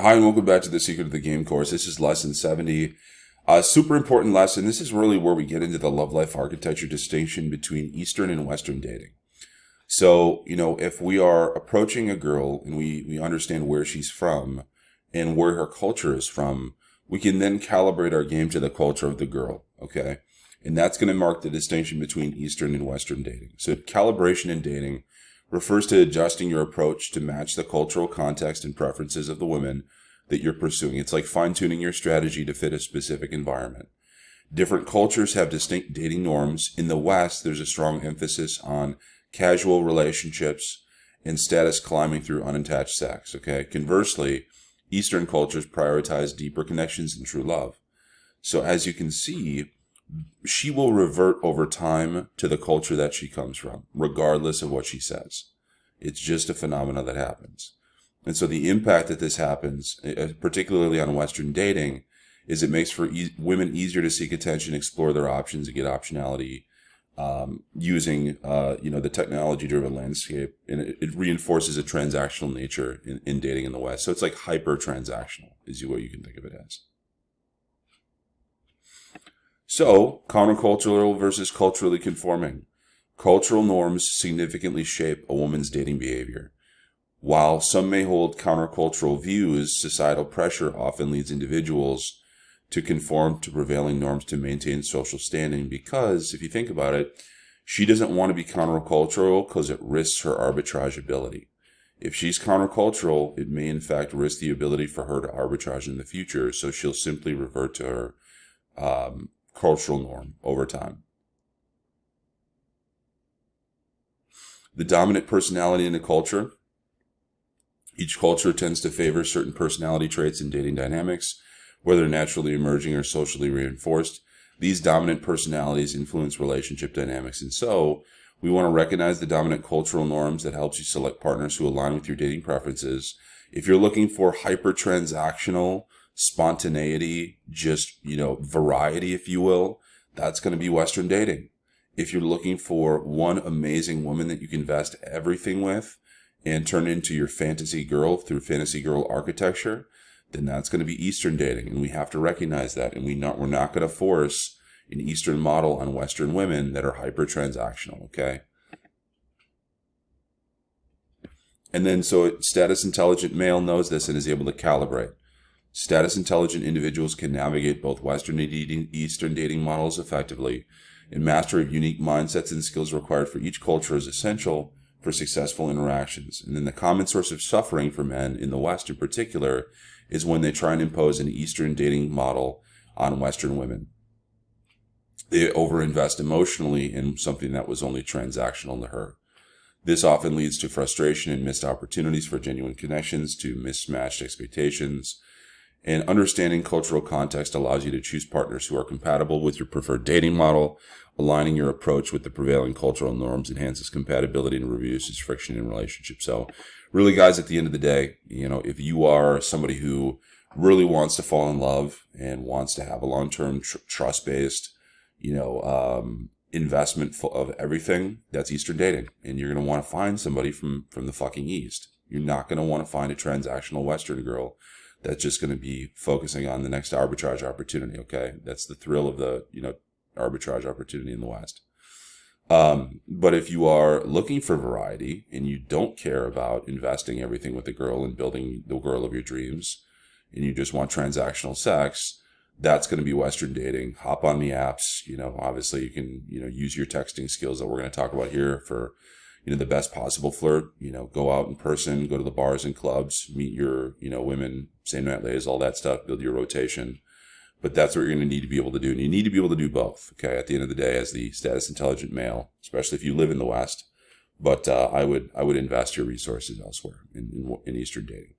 Hi, and welcome back to the Secret of the Game course. This is lesson 70. A super important lesson. This is really where we get into the love life architecture distinction between Eastern and Western dating. So, if we are approaching a girl and we understand where she's from and where her culture is from, we can then calibrate our game to the culture of the girl, okay? And that's going to mark the distinction between Eastern and Western dating. So calibration in dating refers to adjusting your approach to match the cultural context and preferences of the women that you're pursuing. It's like fine-tuning your strategy to fit a specific environment. Different cultures have distinct dating norms. In the West, there's a strong emphasis on casual relationships and status climbing through unattached sex, okay? Conversely, Eastern cultures prioritize deeper connections and true love. So as you can see, she will revert over time to the culture that she comes from, regardless of what she says. It's just a phenomena that happens. And so the impact that this happens, particularly on Western dating, is it makes for women easier to seek attention, explore their options, and get optionality using the technology-driven landscape. And it reinforces a transactional nature in dating in the West. So it's like hyper-transactional is what you can think of it as. So, countercultural versus culturally conforming. Cultural norms significantly shape a woman's dating behavior. While some may hold countercultural views, societal pressure often leads individuals to conform to prevailing norms to maintain social standing because, if you think about it, she doesn't want to be countercultural because it risks her arbitrage ability. If she's countercultural, it may in fact risk the ability for her to arbitrage in the future, so she'll simply revert to her cultural norm over time. The dominant personality in a culture. Each culture tends to favor certain personality traits in dating dynamics, whether naturally emerging or socially reinforced. These dominant personalities influence relationship dynamics, and so we want to recognize the dominant cultural norms that helps you select partners who align with your dating preferences. If you're looking for hyper-transactional spontaneity, just, variety, if you will, that's going to be Western dating. If you're looking for one amazing woman that you can invest everything with and turn into your fantasy girl through fantasy girl architecture, then that's going to be Eastern dating. And we have to recognize that. And we're not going to force an Eastern model on Western women that are hyper-transactional, okay? And then so status intelligent male knows this and is able to calibrate. Status intelligent individuals can navigate both Western and Eastern dating models effectively, and mastery of unique mindsets and skills required for each culture is essential for successful interactions. And then the common source of suffering for men in the West in particular is when they try and impose an Eastern dating model on Western women. They overinvest emotionally in something that was only transactional to her. This often leads to frustration and missed opportunities for genuine connections, to mismatched expectations. And understanding cultural context allows you to choose partners who are compatible with your preferred dating model. Aligning your approach with the prevailing cultural norms enhances compatibility and reduces friction in relationships. So really, guys, at the end of the day, if you are somebody who really wants to fall in love and wants to have a long-term trust-based, investment of everything, that's Eastern dating. And you're going to want to find somebody from the fucking East. You're not going to want to find a transactional Western girl that's just going to be focusing on the next arbitrage opportunity, okay? That's the thrill of the, arbitrage opportunity in the West. But if you are looking for variety and you don't care about investing everything with the girl and building the girl of your dreams, and you just want transactional sex, that's going to be Western dating. Hop on the apps. Obviously you can, use your texting skills that we're going to talk about here for, the best possible flirt. Go out in person, go to the bars and clubs, meet your, women, same night lays, all that stuff, build your rotation. But that's what you're going to need to be able to do. And you need to be able to do both, okay, at the end of the day as the status intelligent male, especially if you live in the West. But I would invest your resources elsewhere in Eastern dating.